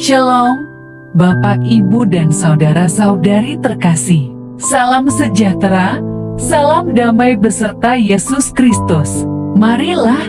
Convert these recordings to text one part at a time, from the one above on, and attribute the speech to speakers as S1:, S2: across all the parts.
S1: Shalom, Bapak, Ibu, dan saudara-saudari terkasih. Salam sejahtera, salam damai beserta Yesus Kristus. Marilah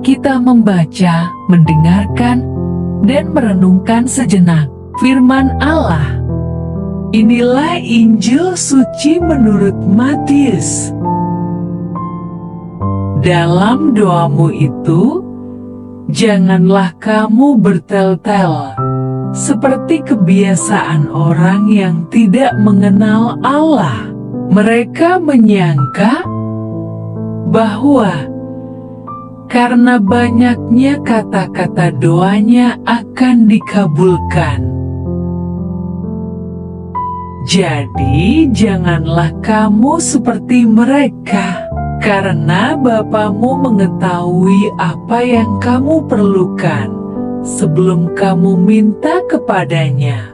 S1: kita membaca, mendengarkan, dan merenungkan sejenak firman Allah. Inilah Injil suci menurut Matius. Dalam doamu itu, janganlah kamu bertel-tel, seperti kebiasaan orang yang tidak mengenal Allah. Mereka menyangka bahwa karena banyaknya kata-kata doanya akan dikabulkan. Jadi janganlah kamu seperti mereka, karena Bapamu mengetahui apa yang kamu perlukan sebelum kamu minta kepadanya.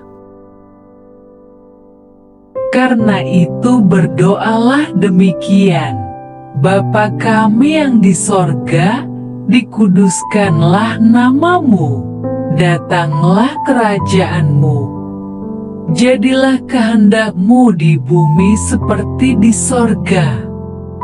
S1: Karena itu berdoalah demikian: Bapa kami yang di sorga, dikuduskanlah namamu, datanglah kerajaanmu. Jadilah kehendakmu di bumi seperti di sorga.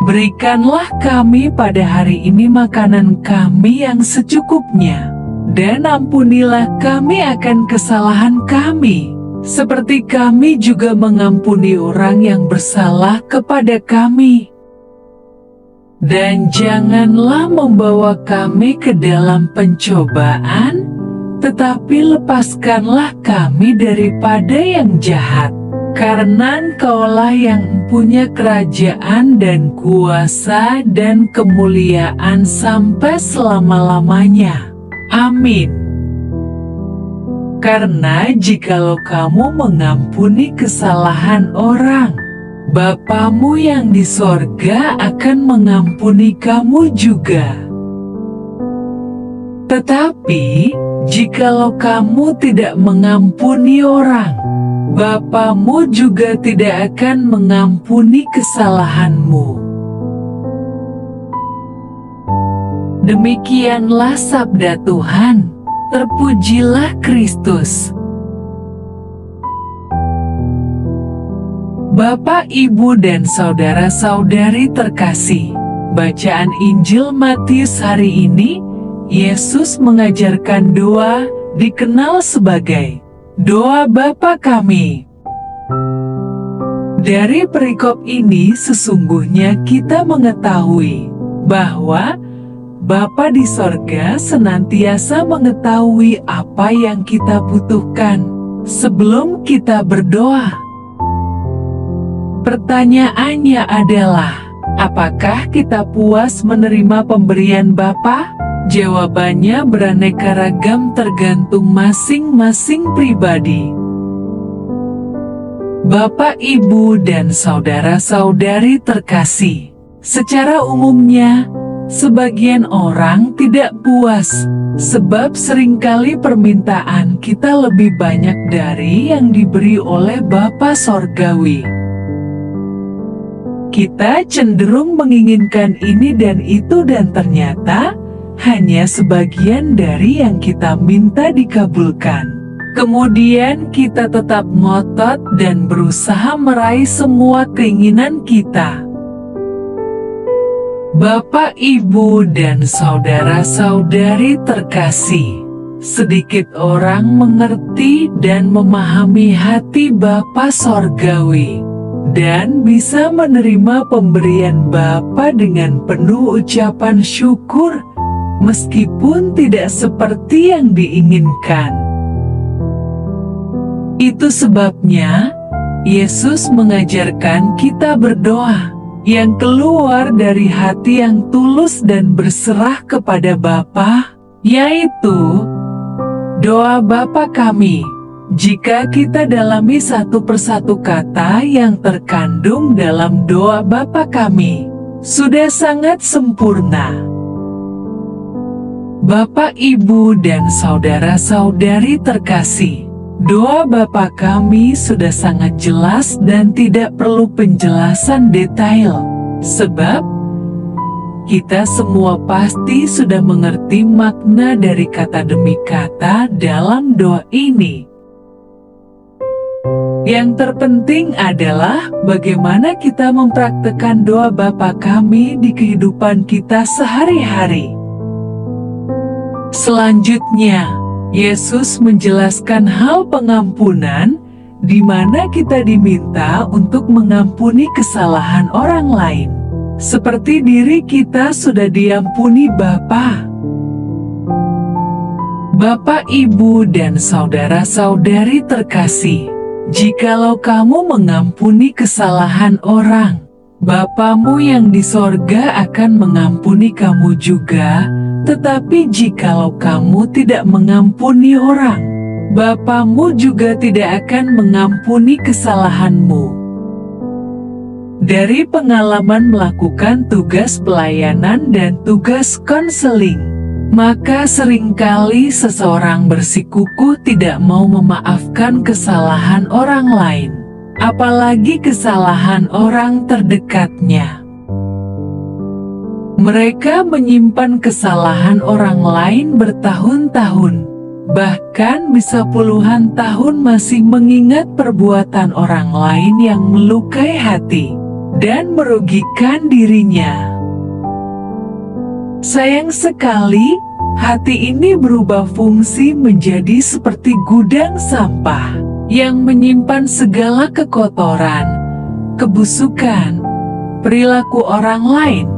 S1: Berikanlah kami pada hari ini makanan kami yang secukupnya, dan ampunilah kami akan kesalahan kami, seperti kami juga mengampuni orang yang bersalah kepada kami. Dan janganlah membawa kami ke dalam pencobaan, tetapi lepaskanlah kami daripada yang jahat. Karena Engkaulah yang punya kerajaan dan kuasa dan kemuliaan sampai selama-lamanya. Amin. Karena jikalau kamu mengampuni kesalahan orang, Bapamu yang di sorga akan mengampuni kamu juga. Tetapi jikalau kamu tidak mengampuni orang, Bapamu juga tidak akan mengampuni kesalahanmu. Demikianlah sabda Tuhan. Terpujilah Kristus. Bapak, Ibu, dan saudara-saudari terkasih, bacaan Injil Matius hari ini, Yesus mengajarkan doa dikenal sebagai doa Bapa kami. Dari perikop ini sesungguhnya kita mengetahui bahwa Bapa di sorga senantiasa mengetahui apa yang kita butuhkan sebelum kita berdoa. Pertanyaannya adalah, apakah kita puas menerima pemberian Bapa? Jawabannya beraneka ragam tergantung masing-masing pribadi. Bapak, Ibu, dan saudara-saudari terkasih, secara umumnya, sebagian orang tidak puas, sebab seringkali permintaan kita lebih banyak dari yang diberi oleh Bapa Sorgawi. Kita cenderung menginginkan ini dan itu dan ternyata hanya sebagian dari yang kita minta dikabulkan. Kemudian kita tetap ngotot dan berusaha meraih semua keinginan kita. Bapak, Ibu, dan saudara-saudari terkasih, sedikit orang mengerti dan memahami hati Bapa Sorgawi, dan bisa menerima pemberian Bapa dengan penuh ucapan syukur, meskipun tidak seperti yang diinginkan. Itu sebabnya Yesus mengajarkan kita berdoa yang keluar dari hati yang tulus dan berserah kepada Bapa, yaitu doa Bapa kami. Jika kita dalami satu persatu kata yang terkandung dalam doa Bapa kami, sudah sangat sempurna. Bapak, Ibu, dan saudara-saudari terkasih, doa Bapa kami sudah sangat jelas dan tidak perlu penjelasan detail, sebab Kita semua pasti sudah mengerti makna dari kata demi kata dalam doa ini. Yang terpenting adalah bagaimana kita mempraktekkan doa Bapa Kami di kehidupan kita sehari-hari. Selanjutnya, Yesus menjelaskan hal pengampunan, di mana kita diminta untuk mengampuni kesalahan orang lain, seperti diri kita sudah diampuni Bapa. Bapak, Ibu, dan saudara-saudari terkasih, jikalau kamu mengampuni kesalahan orang, Bapamu yang di sorga akan mengampuni kamu juga. Tetapi jikalau kamu tidak mengampuni orang, Bapamu juga tidak akan mengampuni kesalahanmu. Dari pengalaman melakukan tugas pelayanan dan tugas konseling, maka seringkali seseorang bersikukuh tidak mau memaafkan kesalahan orang lain, apalagi kesalahan orang terdekatnya. Mereka menyimpan kesalahan orang lain bertahun-tahun, bahkan bisa puluhan tahun masih mengingat perbuatan orang lain yang melukai hati dan merugikan dirinya. Sayang sekali, hati ini berubah fungsi menjadi seperti gudang sampah yang menyimpan segala kekotoran, kebusukan, perilaku orang lain.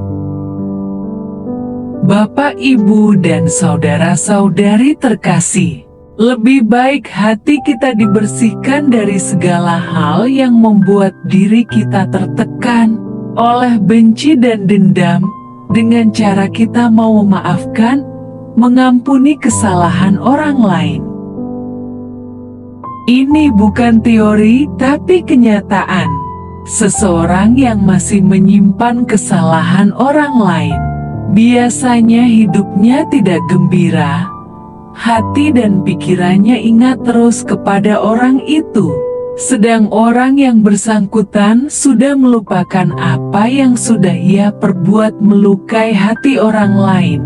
S1: Bapak, Ibu, dan saudara-saudari terkasih, lebih baik hati kita dibersihkan dari segala hal yang membuat diri kita tertekan oleh benci dan dendam, dengan cara kita mau memaafkan, mengampuni kesalahan orang lain. Ini bukan teori tapi kenyataan. Seseorang yang masih menyimpan kesalahan orang lain, biasanya hidupnya tidak gembira. Hati dan pikirannya ingat terus kepada orang itu. Sedang orang yang bersangkutan sudah melupakan apa yang sudah ia perbuat melukai hati orang lain.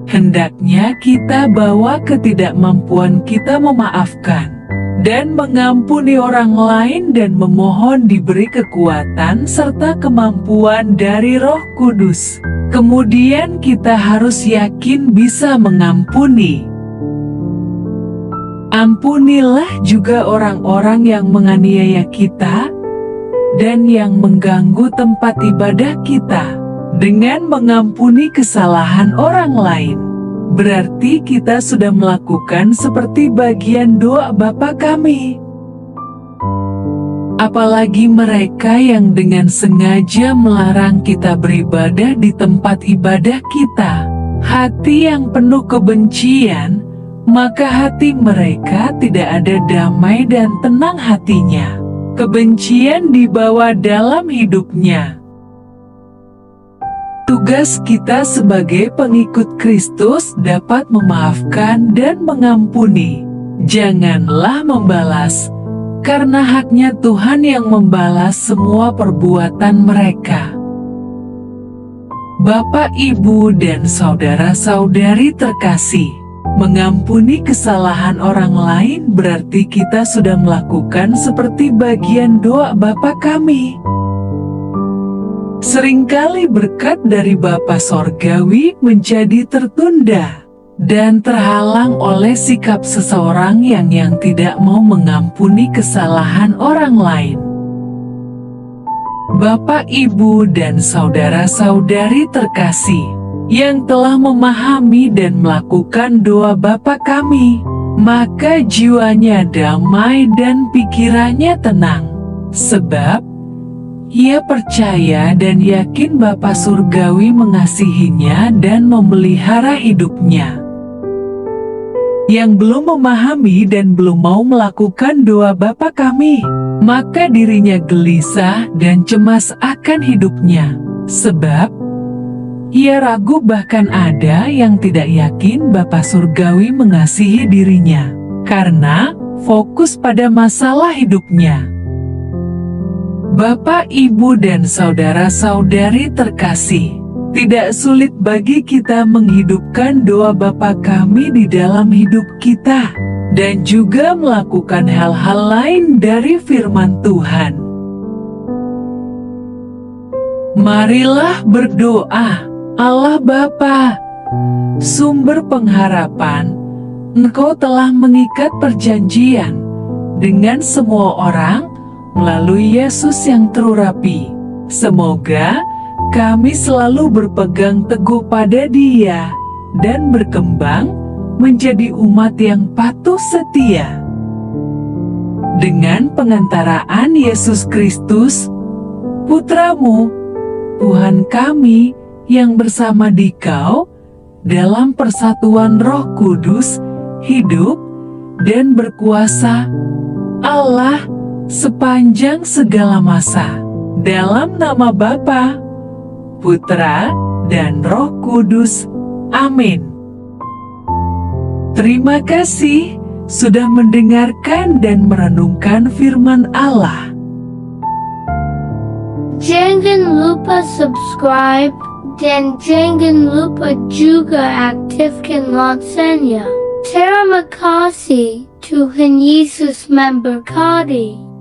S1: Hendaknya kita bawa ketidakmampuan kita memaafkan dan mengampuni orang lain dan memohon diberi kekuatan serta kemampuan dari Roh Kudus. Kemudian kita harus yakin bisa mengampuni. Ampunilah juga orang-orang yang menganiaya kita dan yang mengganggu tempat ibadah kita dengan mengampuni kesalahan orang lain. Berarti kita sudah melakukan seperti bagian doa Bapa Kami. Apalagi mereka yang dengan sengaja melarang kita beribadah di tempat ibadah kita, hati yang penuh kebencian, maka hati mereka tidak ada damai dan tenang hatinya. Kebencian dibawa dalam hidupnya. Tugas kita sebagai pengikut Kristus dapat memaafkan dan mengampuni. Janganlah membalas, karena haknya Tuhan yang membalas semua perbuatan mereka. Bapak, Ibu, dan saudara-saudari terkasih, mengampuni kesalahan orang lain berarti kita sudah melakukan seperti bagian doa Bapa Kami. Seringkali berkat dari Bapa Sorgawi menjadi tertunda dan terhalang oleh sikap seseorang yang tidak mau mengampuni kesalahan orang lain. Bapak, Ibu, dan saudara-saudari terkasih, yang telah memahami dan melakukan doa Bapa Kami, maka jiwanya damai dan pikirannya tenang, sebab ia percaya dan yakin Bapa Surgawi mengasihinya dan memelihara hidupnya. Yang belum memahami dan belum mau melakukan doa Bapa Kami, maka dirinya gelisah dan cemas akan hidupnya, sebab ia ragu, bahkan ada yang tidak yakin Bapa Surgawi mengasihi dirinya, karena fokus pada masalah hidupnya. Bapak, Ibu, dan saudara-saudari terkasih, tidak sulit bagi kita menghidupkan doa Bapa kami di dalam hidup kita, dan juga melakukan hal-hal lain dari firman Tuhan. Marilah berdoa. Allah Bapa, sumber pengharapan, Engkau telah mengikat perjanjian dengan semua orang melalui Yesus yang terurapi. Semoga kami selalu berpegang teguh pada Dia dan berkembang menjadi umat yang patuh setia. Dengan pengantaraan Yesus Kristus, Putra-Mu, Tuhan kami yang bersama Dikau dalam persatuan Roh Kudus, hidup dan berkuasa Allah sepanjang segala masa. Dalam nama Bapa, Putra, dan Roh Kudus. Amin. Terima kasih sudah mendengarkan dan merenungkan firman Allah.
S2: Jangan lupa subscribe dan jangan lupa juga aktifkan loncengnya. Terima kasih, Tuhan Yesus memberkati.